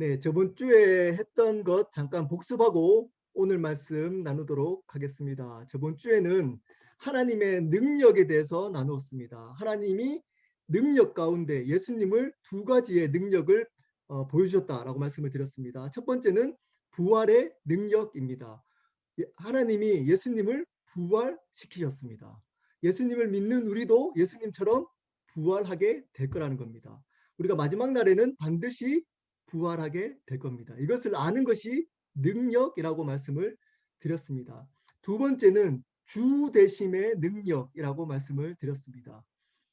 네, 저번 주에 했던 것 잠깐 복습하고 오늘 말씀 나누도록 하겠습니다. 저번 주에는 하나님의 능력에 대해서 나누었습니다. 하나님이 능력 가운데 예수님을 두 가지의 능력을 보여주셨다라고 말씀을 드렸습니다. 첫 번째는 부활의 능력입니다. 하나님이 예수님을 부활시키셨습니다. 예수님을 믿는 우리도 예수님처럼 부활하게 될 거라는 겁니다. 우리가 마지막 날에는 반드시 부활하게 될 겁니다. 이것을 아는 것이 능력이라고 말씀을 드렸습니다. 두 번째는 주 되심의 능력이라고 말씀을 드렸습니다.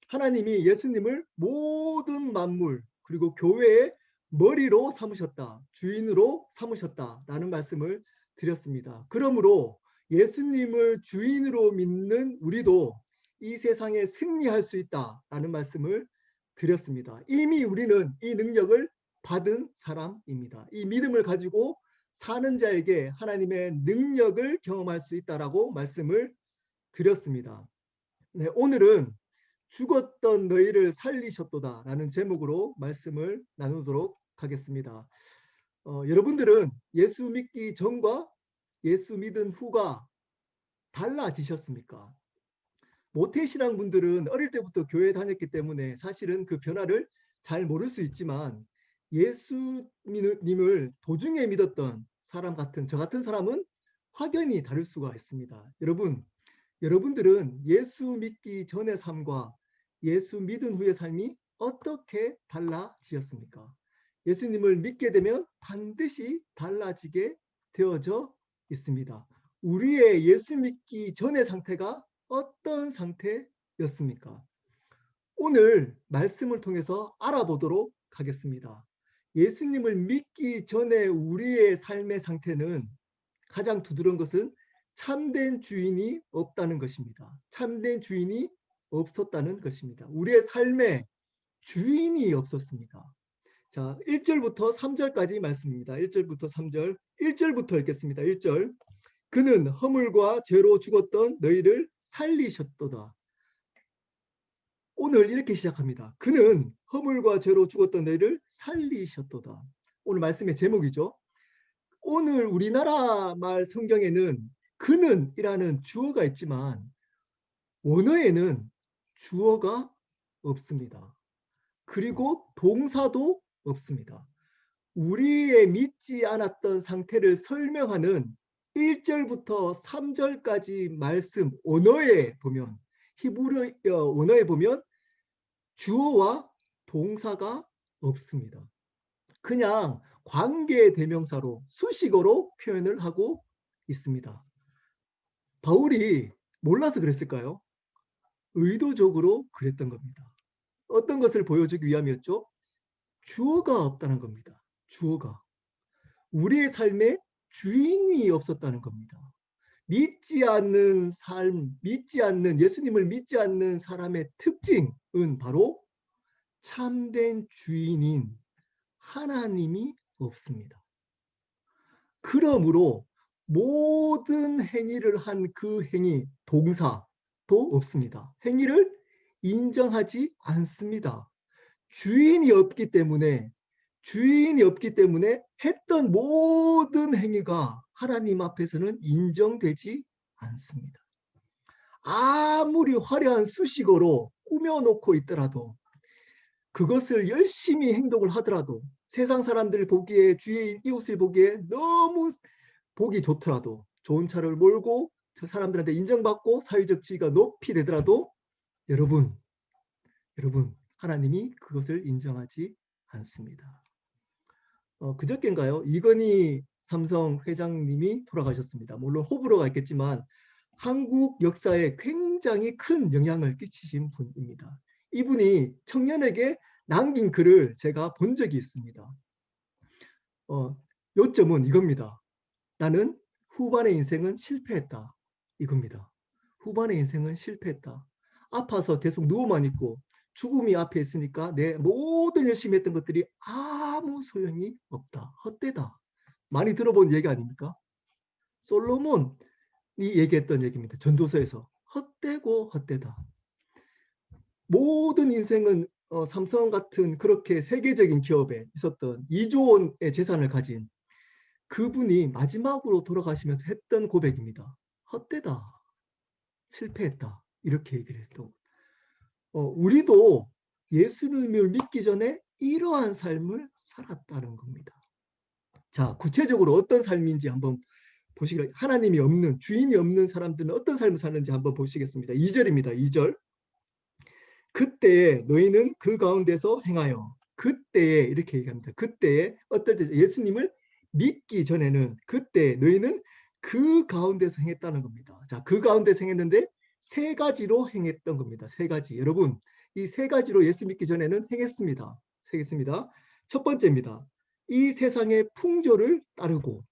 하나님이 예수님을 모든 만물 그리고 교회의 머리로 삼으셨다. 주인으로 삼으셨다라는 말씀을 드렸습니다. 그러므로 예수님을 주인으로 믿는 우리도 이 세상에 승리할 수 있다라는 말씀을 드렸습니다. 이미 우리는 이 능력을 받은 사람입니다. 이 믿음을 가지고 사는 자에게 하나님의 능력을 경험할 수 있다라고 말씀을 드렸습니다. 네, 오늘은 죽었던 너희를 살리셨도다라는 제목으로 말씀을 나누도록 하겠습니다. 여러분들은 예수 믿기 전과 예수 믿은 후가 달라지셨습니까? 모태신앙 분들은 어릴 때부터 교회 다녔기 때문에 사실은 그 변화를 잘 모를 수 있지만 예수님을 도중에 믿었던 사람 같은 저 같은 사람은 확연히 다를 수가 있습니다. 여러분들은 예수 믿기 전의 삶과 예수 믿은 후의 삶이 어떻게 달라지셨습니까? 예수님을 믿게 되면 반드시 달라지게 되어져 있습니다. 우리의 예수 믿기 전의 상태가 어떤 상태였습니까? 오늘 말씀을 통해서 알아보도록 하겠습니다. 예수님을 믿기 전에 우리의 삶의 상태는 가장 두드러운 것은 참된 주인이 없다는 것입니다. 참된 주인이 없었다는 것입니다. 우리의 삶에 주인이 없었습니다. 자, 1절부터 3절까지 말씀입니다. 1절부터 3절. 1절부터 읽겠습니다. 1절. 그는 허물과 죄로 죽었던 너희를 살리셨도다. 오늘 이렇게 시작합니다. 그는 허물과 죄로 죽었던 너희를 살리셨도다. 오늘 말씀의 제목이죠. 오늘 우리나라 말 성경에는 그는이라는 주어가 있지만 원어에는 주어가 없습니다. 그리고 동사도 없습니다. 우리의 믿지 않았던 상태를 설명하는 1절부터 3절까지 말씀 언어에 보면 히브리 언어에 보면 주어와 동사가 없습니다. 그냥 관계 대명사로 수식어로 표현을 하고 있습니다. 바울이 몰라서 그랬을까요? 의도적으로 그랬던 겁니다. 어떤 것을 보여주기 위함이었죠? 주어가 없다는 겁니다. 주어가. 우리의 삶에 주인이 없었다는 겁니다. 믿지 않는 삶, 예수님을 믿지 않는 사람의 특징은 바로 참된 주인인 하나님이 없습니다. 그러므로 모든 행위를 한 그 행위, 동사도 없습니다. 행위를 인정하지 않습니다. 주인이 없기 때문에 했던 모든 행위가 하나님 앞에서는 인정되지 않습니다. 아무리 화려한 수식어로 꾸며놓고 있더라도 그것을 열심히 행동을 하더라도 세상 사람들 보기에 주위의 이웃을 보기에 너무 보기 좋더라도 좋은 차를 몰고 사람들한테 인정받고 사회적 지위가 높이 되더라도 여러분 하나님이 그것을 인정하지 않습니다. 그저께인가요? 이건희 삼성 회장님이 돌아가셨습니다. 물론 호불호가 있겠지만 한국 역사에 굉장히 큰 영향을 끼치신 분입니다. 이분이 청년에게 남긴 글을 제가 본 적이 있습니다. 요점은 이겁니다. 나는 후반의 인생은 실패했다. 이겁니다. 후반의 인생은 실패했다. 아파서 계속 누워만 있고 죽음이 앞에 있으니까 내 모든 열심히 했던 것들이 아무 소용이 없다. 헛되다. 많이 들어본 얘기 아닙니까? 솔로몬이 얘기했던 얘기입니다. 전도서에서 헛되고 헛되다. 모든 인생은 삼성 같은 그렇게 세계적인 기업에 있었던 2조 원의 재산을 가진 그분이 마지막으로 돌아가시면서 했던 고백입니다. 헛되다. 실패했다. 이렇게 얘기를 했던. 우리도 예수님을 믿기 전에 이러한 삶을 살았다는 겁니다. 자, 구체적으로 어떤 삶인지 한번 보시기를, 하나님이 없는, 주인이 없는 사람들은 어떤 삶을 사는지 한번 보시겠습니다. 2절입니다. 2절. 그때에 너희는 그 가운데서 행하여, 그때에 이렇게 얘기합니다. 그때에 어떨 때 예수님을 믿기 전에는, 그때 너희는 그 가운데서 행했다는 겁니다. 자, 그 가운데서 행했는데 세 가지로 행했던 겁니다. 세 가지. 여러분, 이 세 가지로 예수 믿기 전에는 행했습니다. 세겠습니다. 첫 번째입니다. 이 세상의 풍조를 따르고,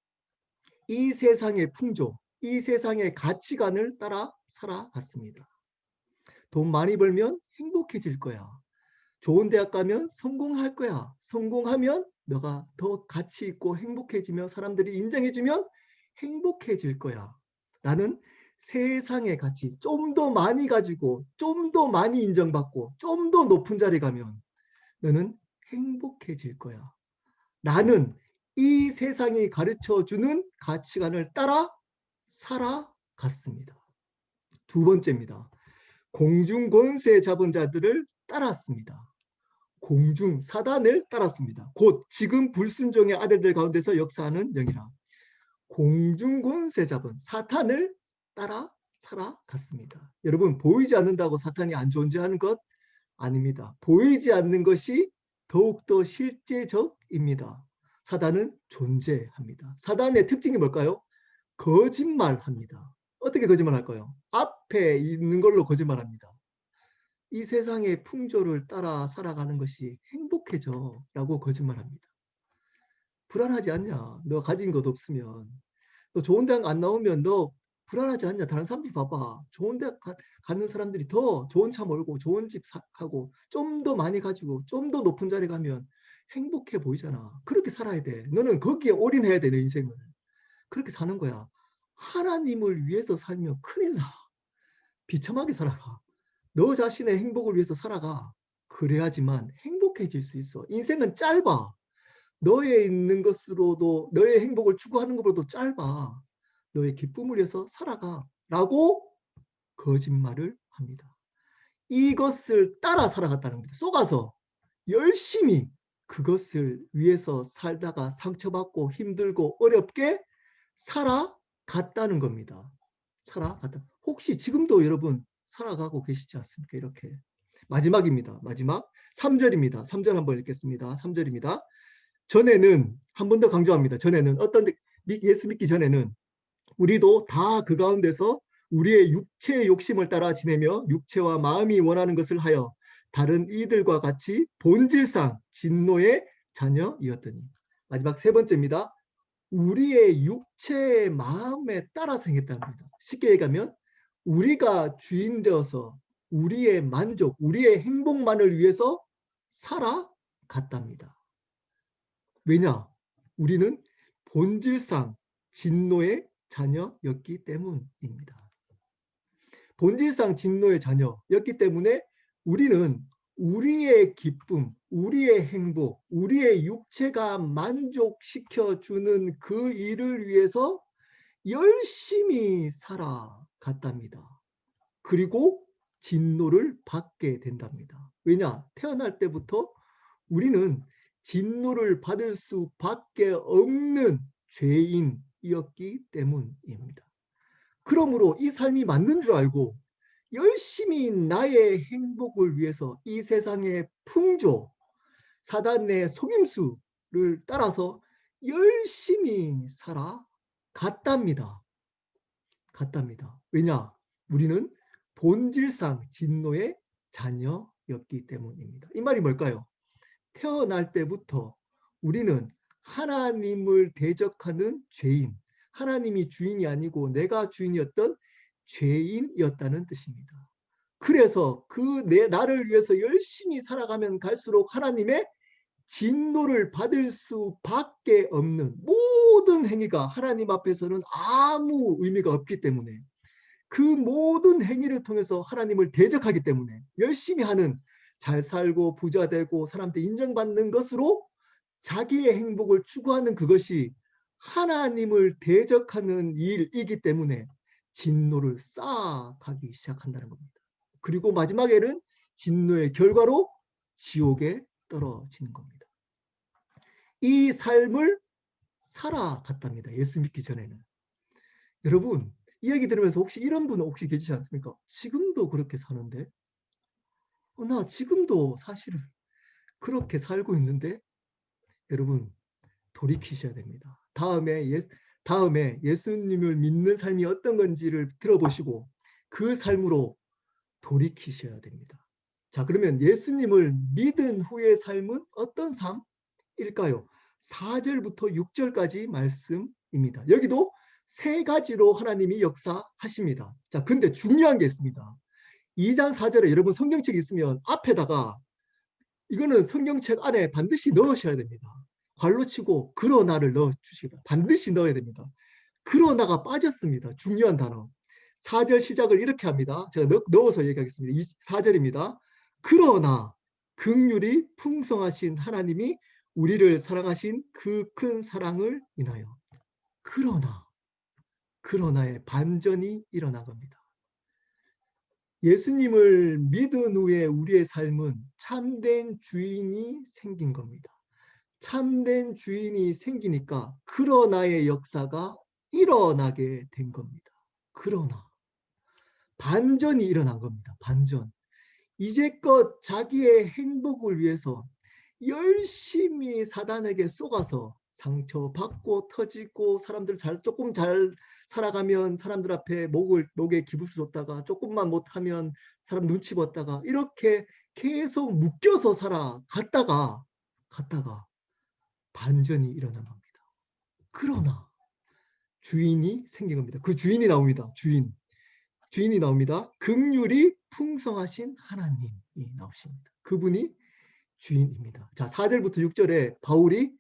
이 세상의 풍조, 이 세상의 가치관을 따라 살아갔습니다. 돈 많이 벌면 행복해질 거야. 좋은 대학 가면 성공할 거야. 성공하면 너가 더 가치 있고 행복해지며 사람들이 인정해주면 행복해질 거야. 나는 세상의 가치 좀 더 많이 가지고 좀 더 많이 인정받고 좀 더 높은 자리 가면 너는 행복해질 거야. 나는 이 세상이 가르쳐주는 가치관을 따라 살아갔습니다. 두 번째입니다. 공중 권세 잡은 자들을 따랐습니다. 공중 사단을 따랐습니다. 곧 지금 불순종의 아들들 가운데서 역사하는 영이라. 공중 권세 잡은 사탄을 따라 살아갔습니다. 여러분, 보이지 않는다고 사탄이 안 존재하는 것 아닙니다. 보이지 않는 것이 더욱더 실제적입니다. 사단은 존재합니다. 사단의 특징이 뭘까요? 거짓말합니다. 어떻게 거짓말할까요? 앞에 있는 걸로 거짓말합니다. 이 세상의 풍조를 따라 살아가는 것이 행복해져 라고 거짓말합니다. 불안하지 않냐? 너 가진 것 없으면. 너 좋은 대학 안 나오면 너 불안하지 않냐? 다른 사람들이 봐봐. 좋은 대학 가는 사람들이 더 좋은 차 몰고 좋은 집 하고 좀 더 많이 가지고 좀 더 높은 자리 가면 행복해 보이잖아. 그렇게 살아야 돼. 너는 거기에 올인해야 돼, 내 인생을. 그렇게 사는 거야. 하나님을 위해서 살면 큰일 나. 비참하게 살아가. 너 자신의 행복을 위해서 살아가. 그래야지만 행복해질 수 있어. 인생은 짧아. 너의 있는 것으로도 너의 행복을 추구하는 것보다도 짧아. 너의 기쁨을 위해서 살아가. 라고 거짓말을 합니다. 이것을 따라 살아갔다는 겁니다. 속아서 열심히 그것을 위해서 살다가 상처받고 힘들고 어렵게 살아갔다는 겁니다. 살아갔다. 혹시 지금도 여러분 살아가고 계시지 않습니까? 이렇게. 마지막입니다. 마지막 3절입니다. 3절 한번 읽겠습니다. 3절입니다. 전에는, 한 번 더 강조합니다. 전에는 예수 믿기 전에는 우리도 다 그 가운데서 우리의 육체의 욕심을 따라 지내며 육체와 마음이 원하는 것을 하여 다른 이들과 같이 본질상 진노의 자녀이었더니. 마지막 세 번째입니다. 우리의 육체의 마음에 따라서 행했답니다. 쉽게 얘기하면 우리가 주인 되어서 우리의 만족, 우리의 행복만을 위해서 살아갔답니다. 왜냐? 우리는 본질상 진노의 자녀였기 때문입니다. 본질상 진노의 자녀였기 때문에 우리는 우리의 기쁨, 우리의 행복, 우리의 육체가 만족시켜주는 그 일을 위해서 열심히 살아갔답니다. 그리고 진노를 받게 된답니다. 왜냐? 태어날 때부터 우리는 진노를 받을 수밖에 없는 죄인이었기 때문입니다. 그러므로 이 삶이 맞는 줄 알고 열심히 나의 행복을 위해서 이 세상의 풍조, 사단의 속임수를 따라서 열심히 살아갔답니다. 갔답니다. 왜냐? 우리는 본질상 진노의 자녀였기 때문입니다. 이 말이 뭘까요? 태어날 때부터 우리는 하나님을 대적하는 죄인, 하나님이 주인이 아니고 내가 주인이었던 죄인이었다는 뜻입니다. 그래서 나를 위해서 열심히 살아가면 갈수록 하나님의 진노를 받을 수밖에 없는 모든 행위가 하나님 앞에서는 아무 의미가 없기 때문에, 그 모든 행위를 통해서 하나님을 대적하기 때문에 열심히 하는 잘 살고 부자 되고 사람한테 인정받는 것으로 자기의 행복을 추구하는 그것이 하나님을 대적하는 일이기 때문에 진노를 쌓아가기 시작한다는 겁니다. 그리고 마지막에는 진노의 결과로 지옥에 떨어지는 겁니다. 이 삶을 살아갔답니다. 예수 믿기 전에는. 여러분, 이 얘기 들으면서 혹시 이런 분 혹시 계시지 않습니까? 지금도 그렇게 사는데? 나 지금도 사실은 그렇게 살고 있는데? 여러분, 돌이키셔야 됩니다. 다음에 예수님을 믿는 삶이 어떤 건지를 들어보시고 그 삶으로 돌이키셔야 됩니다. 자, 그러면 예수님을 믿은 후의 삶은 어떤 삶일까요? 4절부터 6절까지 말씀입니다. 여기도 세 가지로 하나님이 역사하십니다. 자, 근데 중요한 게 있습니다. 2장 4절에 여러분 성경책 있으면 앞에다가 이거는 성경책 안에 반드시 넣으셔야 됩니다. 괄로 치고 그러나를 넣어주시기 바랍니다. 반드시 넣어야 됩니다. 그러나가 빠졌습니다. 중요한 단어. 4절 시작을 이렇게 합니다. 제가 넣어서 얘기하겠습니다. 4절입니다. 그러나 긍휼이 풍성하신 하나님이 우리를 사랑하신 그 큰 사랑을 인하여 그러나의 반전이 일어난 겁니다. 예수님을 믿은 후에 우리의 삶은 참된 주인이 생긴 겁니다. 참된 주인이 생기니까 그러나의 역사가 일어나게 된 겁니다. 그러나 반전이 일어난 겁니다. 반전. 이제껏 자기의 행복을 위해서 열심히 사단에게 쏘가서 상처받고 터지고 사람들 조금 잘 살아가면 사람들 앞에 목에 기부스 줬다가 조금만 못하면 사람 눈치 봤다가 이렇게 계속 묶여서 살아갔다가 반전이 일어난 겁니다. 그러나 주인이 생긴 겁니다. 그 주인이 나옵니다. 주인이 나옵니다. 긍휼이 풍성하신 하나님이 나오십니다. 그분이 주인입니다. 자, 4절부터 6절에 바울이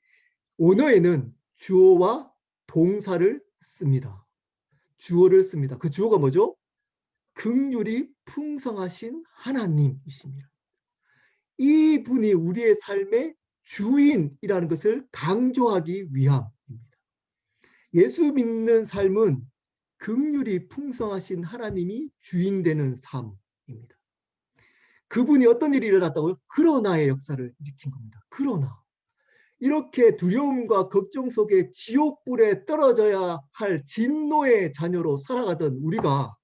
원어에는 주어와 동사를 씁니다. 주어를 씁니다. 그 주어가 뭐죠? 긍휼이 풍성하신 하나님이십니다. 이분이 우리의 삶의 주인이라는 것을 강조하기 위함입니다. 예수 믿는 삶은 긍휼이 풍성하신 하나님이 주인 되는 삶입니다. 그분이 어떤 일이 일어났다고요? 그러나의 역사를 일으킨 겁니다. 그러나 이렇게 두려움과 걱정 속에 지옥불에 떨어져야 할 진노의 자녀로 살아가던 우리가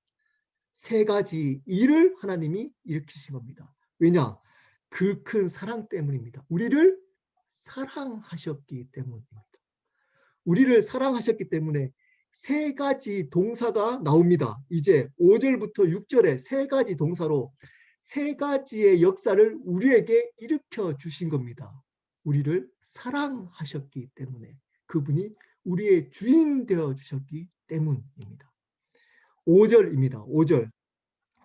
세 가지 일을 하나님이 일으키신 겁니다. 왜냐? 그 큰 사랑 때문입니다. 우리를 사랑하셨기 때문입니다. 우리를 사랑하셨기 때문에 세 가지 동사가 나옵니다. 이제 5절부터 6절에 세 가지 동사로 세 가지의 역사를 우리에게 일으켜 주신 겁니다. 우리를 사랑하셨기 때문에 그분이 우리의 주인 되어 주셨기 때문입니다. 5절입니다.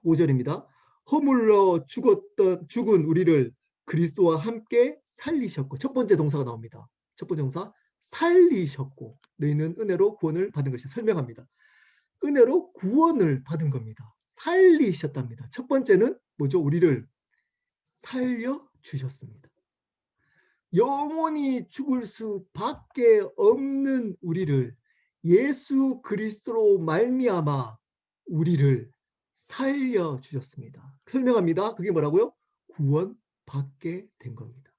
5절입니다. 허물러 죽은 우리를 그리스도와 함께 살리셨고 첫 번째 동사가 나옵니다. 첫 번째 동사 살리셨고 너희는 은혜로 구원을 받은 것이 설명합니다. 은혜로 구원을 받은 겁니다. 살리셨답니다. 첫 번째는 뭐죠? 우리를 살려주셨습니다. 영원히 죽을 수밖에 없는 우리를 예수 그리스도로 말미암아 우리를 살려주셨습니다. 설명합니다. 그게 뭐라고요? 구원받게 된 겁니다.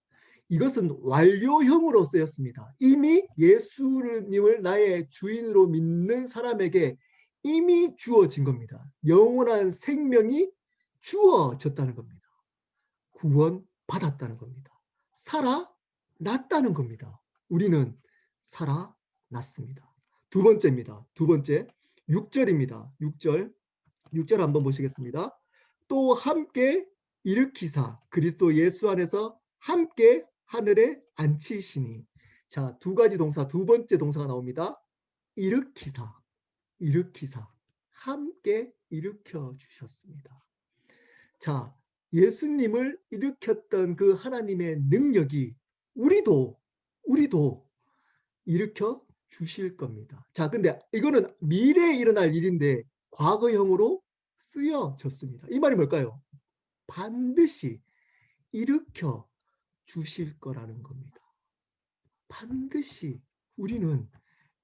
이것은 완료형으로 쓰였습니다. 이미 예수님을 나의 주인으로 믿는 사람에게 이미 주어진 겁니다. 영원한 생명이 주어졌다는 겁니다. 구원받았다는 겁니다. 살아났다는 겁니다. 우리는 살아났습니다. 두 번째입니다. 두 번째 6절입니다. 6절 한번 보시겠습니다. 또 함께 일으키사 그리스도 예수 안에서 함께 하늘에 앉히시니. 자, 두 가지 동사, 두 번째 동사가 나옵니다. 일으키사 함께 일으켜 주셨습니다. 자, 예수님을 일으켰던 그 하나님의 능력이 우리도 일으켜 주실 겁니다. 자, 근데 이거는 미래에 일어날 일인데 과거형으로 쓰여졌습니다. 이 말이 뭘까요? 반드시 일으켜 주실 거라는 겁니다. 반드시 우리는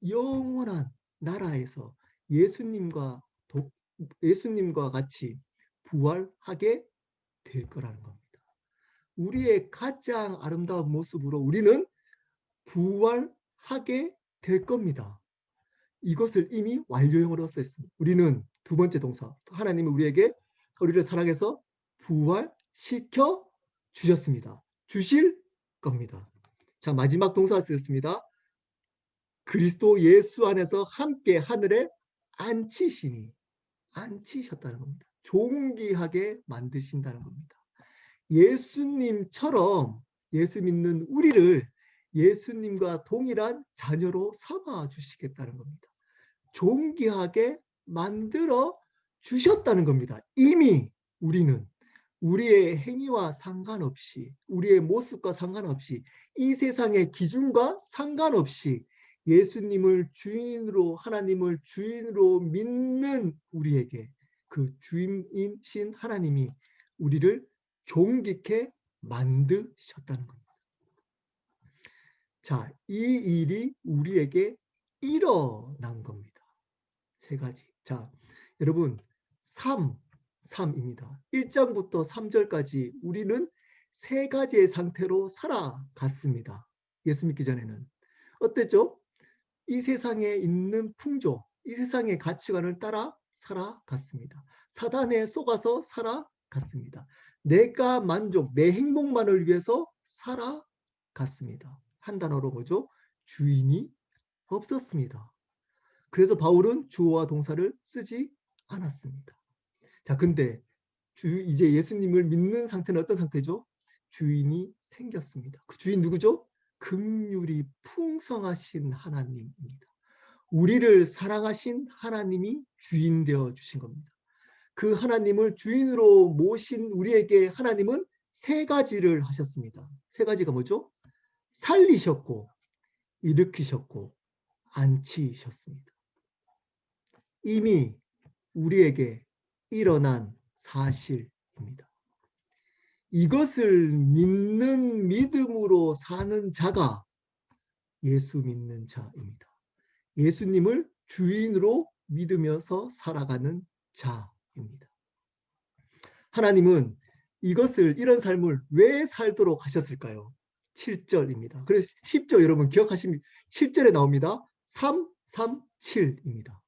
영원한 나라에서 예수님과 예수님과 같이 부활하게 될 거라는 겁니다. 우리의 가장 아름다운 모습으로 우리는 부활하게 될 겁니다. 이것을 이미 완료형으로 썼습니다. 우리는 두 번째 동사, 하나님은 우리를 사랑해서 부활시켜 주셨습니다. 주실 겁니다. 자, 마지막 동사 쓰였습니다. 그리스도 예수 안에서 함께 하늘에 앉히셨다는 겁니다. 존귀하게 만드신다는 겁니다. 예수님처럼 예수 믿는 우리를 예수님과 동일한 자녀로 삼아 주시겠다는 겁니다. 존귀하게 만들어 주셨다는 겁니다. 이미 우리는 우리의 행위와 상관없이, 우리의 모습과 상관없이, 이 세상의 기준과 상관없이 예수님을 주인으로, 하나님을 주인으로 믿는 우리에게 그 주인이신 하나님이 우리를 존귀케 만드셨다는 겁니다. 자, 이 일이 우리에게 일어난 겁니다. 세 가지. 자, 여러분, 3입니다. 1장부터 3절까지 우리는 세 가지의 상태로 살아갔습니다. 예수 믿기 전에는. 어땠죠? 이 세상에 있는 풍조, 이 세상의 가치관을 따라 살아갔습니다. 사단에 속아서 살아갔습니다. 내가 만족, 내 행복만을 위해서 살아갔습니다. 한 단어로 뭐죠? 주인이 없었습니다. 그래서 바울은 주어와 동사를 쓰지 않았습니다. 자, 근데 이제 예수님을 믿는 상태는 어떤 상태죠? 주인이 생겼습니다. 그 주인 누구죠? 긍휼이 풍성하신 하나님입니다. 우리를 사랑하신 하나님이 주인 되어 주신 겁니다. 그 하나님을 주인으로 모신 우리에게 하나님은 세 가지를 하셨습니다. 세 가지가 뭐죠? 살리셨고, 일으키셨고, 앉히셨습니다. 이미 우리에게 일어난 사실입니다. 이것을 믿는 믿음으로 사는 자가 예수 믿는 자입니다. 예수님을 주인으로 믿으면서 살아가는 자입니다. 하나님은 이런 삶을 왜 살도록 하셨을까요? 7절입니다. 그래서 10절 여러분 기억하시면 7절에 나옵니다. 3, 3, 7입니다.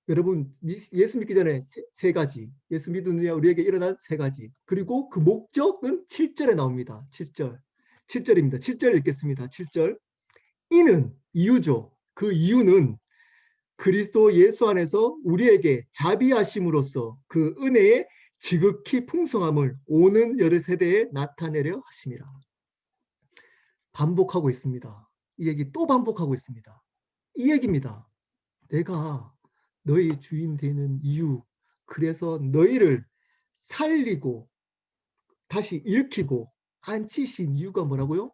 여러분 예수 믿기 전에 세 가지, 예수 믿는 우리에게 일어난 세 가지, 그리고 그 목적은 7절에 나옵니다. 7절입니다. 7절 읽겠습니다. 7절. 이는 이유죠. 그 이유는 그리스도 예수 안에서 우리에게 자비하심으로써 그 은혜의 지극히 풍성함을 오는 여러 세대에 나타내려 하심이라. 반복하고 있습니다. 이 얘기 또 반복하고 있습니다. 이 얘기입니다. 내가 너희 주인 되는 이유, 그래서 너희를 살리고 다시 일으키고 앉히신 이유가 뭐라고요?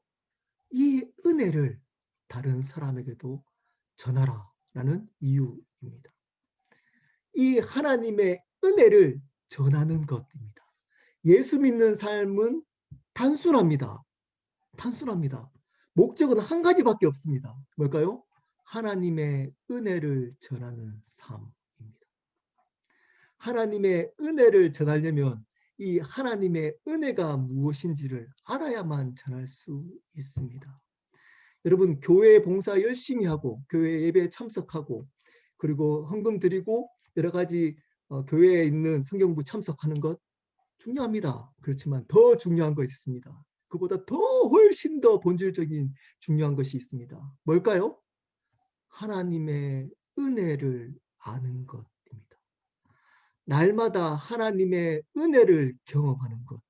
이 은혜를 다른 사람에게도 전하라 라는 이유입니다. 이 하나님의 은혜를 전하는 것입니다. 예수 믿는 삶은 단순합니다. 단순합니다. 목적은 한 가지밖에 없습니다. 뭘까요? 하나님의 은혜를 전하는 삶입니다. 하나님의 은혜를 전하려면 이 하나님의 은혜가 무엇인지를 알아야만 전할 수 있습니다. 여러분 교회 봉사 열심히 하고 교회 예배에 참석하고 그리고 헌금 드리고 여러 가지 교회에 있는 성경부 참석하는 것 중요합니다. 그렇지만 더 중요한 것이 있습니다. 그보다 더 훨씬 더 본질적인 중요한 것이 있습니다. 뭘까요? 하나님의 은혜를 아는 것입니다. 날마다 하나님의 은혜를 경험하는 것입니다.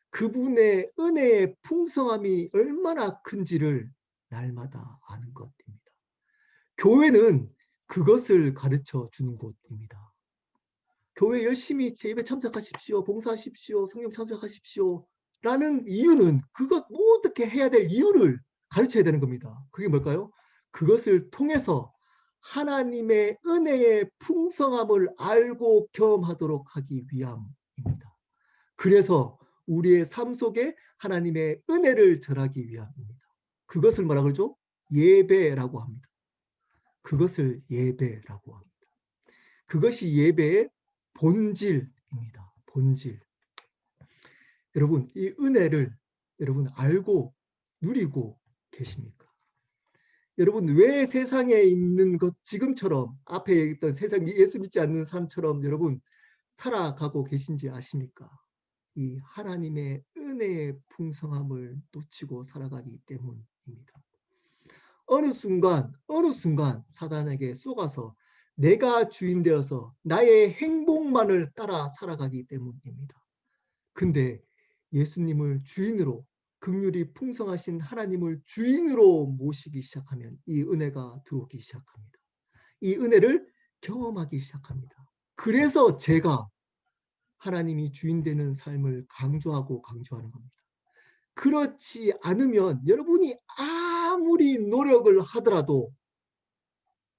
그분의 은혜의 풍성함이 얼마나 큰지를 날마다 아는 것입니다. 교회는 그것을 가르쳐 주는 곳입니다. 교회 열심히 예배 참석하십시오. 봉사하십시오. 성경 참석하십시오. 라는 이유는 그것 어떻게 해야 될 이유를 가르쳐야 되는 겁니다. 그게 뭘까요? 그것을 통해서 하나님의 은혜의 풍성함을 알고 경험하도록 하기 위함입니다. 그래서 우리의 삶 속에 하나님의 은혜를 전하기 위함입니다. 그것을 뭐라 그러죠? 예배라고 합니다. 그것을 예배라고 합니다. 그것이 예배의 본질입니다. 본질. 여러분, 이 은혜를 여러분 알고 누리고 계십니까? 여러분, 왜 세상에 있는 것 지금처럼 앞에 있던 세상 예수 믿지 않는 사람처럼 여러분 살아가고 계신지 아십니까? 이 하나님의 은혜의 풍성함을 놓치고 살아가기 때문입니다. 어느 순간 사단에게 속아서 내가 주인 되어서 나의 행복만을 따라 살아가기 때문입니다. 근데 예수님을 주인으로 긍휼이 풍성하신 하나님을 주인으로 모시기 시작하면 이 은혜가 들어오기 시작합니다. 이 은혜를 경험하기 시작합니다. 그래서 제가 하나님이 주인 되는 삶을 강조하는 겁니다. 그렇지 않으면 여러분이 아무리 노력을 하더라도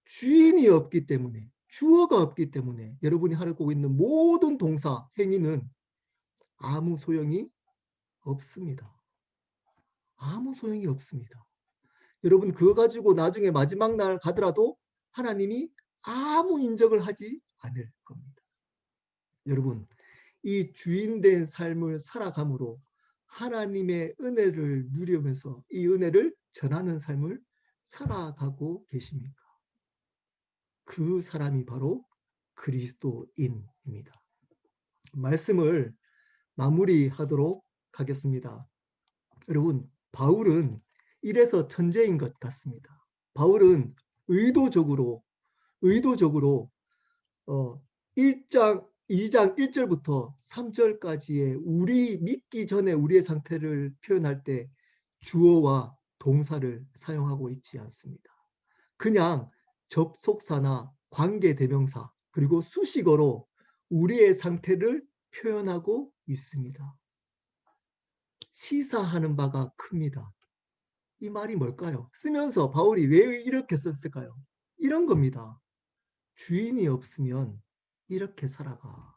주인이 없기 때문에, 주어가 없기 때문에 여러분이 하고 있는 모든 동사, 행위는 아무 소용이 없습니다. 아무 소용이 없습니다. 여러분 그거 가지고 나중에 마지막 날 가더라도 하나님이 아무 인정을 하지 않을 겁니다. 여러분 이 주인된 삶을 살아감으로 하나님의 은혜를 누리면서 이 은혜를 전하는 삶을 살아가고 계십니까? 그 사람이 바로 그리스도인입니다. 말씀을 마무리하도록 하겠습니다. 여러분, 바울은 이래서 천재인 것 같습니다. 바울은 의도적으로 1장 2장 1절부터 3절까지의 우리 믿기 전에 우리의 상태를 표현할 때 주어와 동사를 사용하고 있지 않습니다. 그냥 접속사나 관계대명사 그리고 수식어로 우리의 상태를 표현하고 있습니다. 시사하는 바가 큽니다. 이 말이 뭘까요? 쓰면서 바울이 왜 이렇게 썼을까요? 이런 겁니다. 주인이 없으면 이렇게 살아가.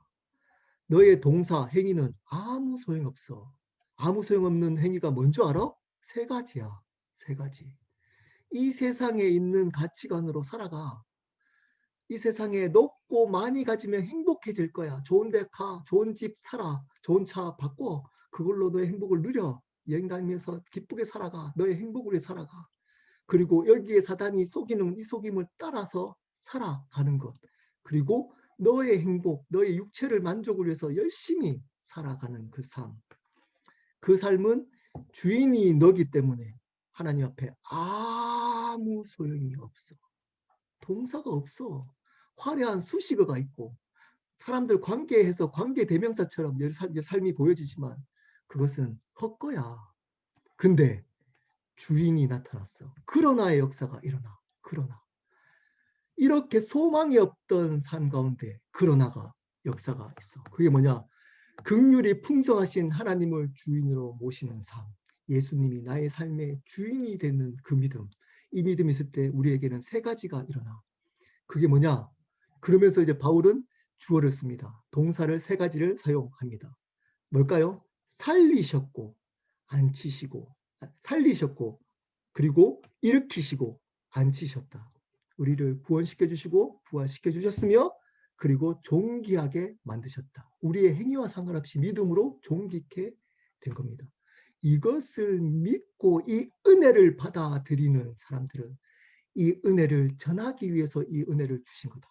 너의 동사, 행위는 아무 소용없어. 아무 소용없는 행위가 뭔지 알아? 세 가지야. 세 가지. 이 세상에 있는 가치관으로 살아가. 이 세상에 높고 많이 가지면 행복해질 거야. 좋은 데 가, 좋은 집 살아, 좋은 차 바꿔. 그걸로 너의 행복을 누려. 여행 다니면서 기쁘게 살아가. 너의 행복을 위해 살아가. 그리고 여기에 사단이 속이는 이 속임을 따라서 살아가는 것. 그리고 너의 행복, 너의 육체를 만족을 위해서 열심히 살아가는 그 삶. 그 삶은 주인이 너기 때문에 하나님 앞에 아무 소용이 없어. 동사가 없어. 화려한 수식어가 있고 사람들 관계해서 관계 대명사처럼 삶이 보여지지만 그것은 헛거야. 근데 주인이 나타났어. 그러나의 역사가 일어나. 그러나 이렇게 소망이 없던 삶 가운데 그러나가 역사가 있어. 그게 뭐냐? 긍휼이 풍성하신 하나님을 주인으로 모시는 삶. 예수님이 나의 삶의 주인이 되는 그 믿음. 이 믿음이 있을 때 우리에게는 세 가지가 일어나. 그게 뭐냐? 그러면서 이제 바울은 주어를 씁니다. 동사를 세 가지를 사용합니다. 뭘까요? 살리셨고 앉히시고 살리셨고 그리고 일으키시고 앉히셨다. 우리를 구원시켜 주시고 부활시켜 주셨으며 그리고 존귀하게 만드셨다. 우리의 행위와 상관없이 믿음으로 존귀케 된 겁니다. 이것을 믿고 이 은혜를 받아들이는 사람들은 이 은혜를 전하기 위해서 이 은혜를 주신 거다.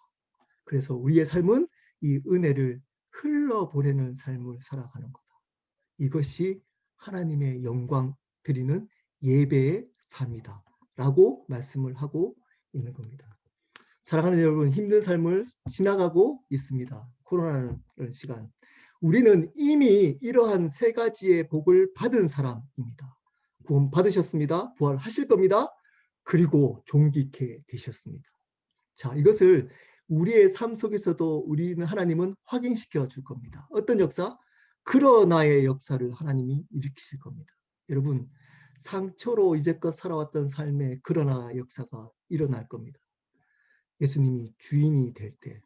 그래서 우리의 삶은 이 은혜를 흘러보내는 삶을 살아가는 거다. 이것이 하나님의 영광 드리는 예배의 삶이다. 라고 말씀을 하고 있는 겁니다. 사랑하는 여러분, 힘든 삶을 지나가고 있습니다. 코로나라는 시간. 우리는 이미 이러한 세 가지의 복을 받은 사람입니다. 구원 받으셨습니다. 부활하실 겁니다. 그리고 존귀케 되셨습니다. 자, 이것을 우리의 삶 속에서도 우리는 하나님은 확인시켜 줄 겁니다. 어떤 역사? 그러나의 역사를 하나님이 일으키실 겁니다. 여러분, 상처로 이제껏 살아왔던 삶의 그러나 역사가 일어날 겁니다. 예수님이 주인이 될 때,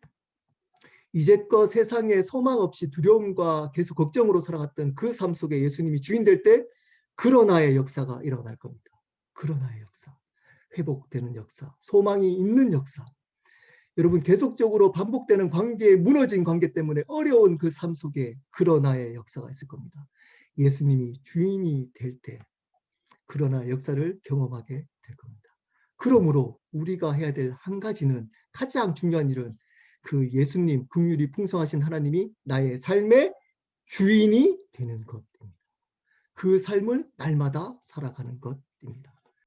이제껏 세상에 소망 없이 두려움과 계속 걱정으로 살아갔던 그 삶 속에 예수님이 주인 될 때 그러나의 역사가 일어날 겁니다. 그러나의 역사, 회복되는 역사, 소망이 있는 역사. 여러분 계속적으로 반복되는 관계에 무너진 관계 때문에 어려운 그 삶 속에 그러나의 역사가 있을 겁니다. 예수님이 주인이 될 때 그러나 역사를 경험하게 될 겁니다. 그러므로 우리가 해야 될 한 가지는 가장 중요한 일은 그 예수님, 긍휼이 풍성하신 하나님이 나의 삶의 주인이 되는 것입니다. 그 삶을 날마다 살아가는 것입니다.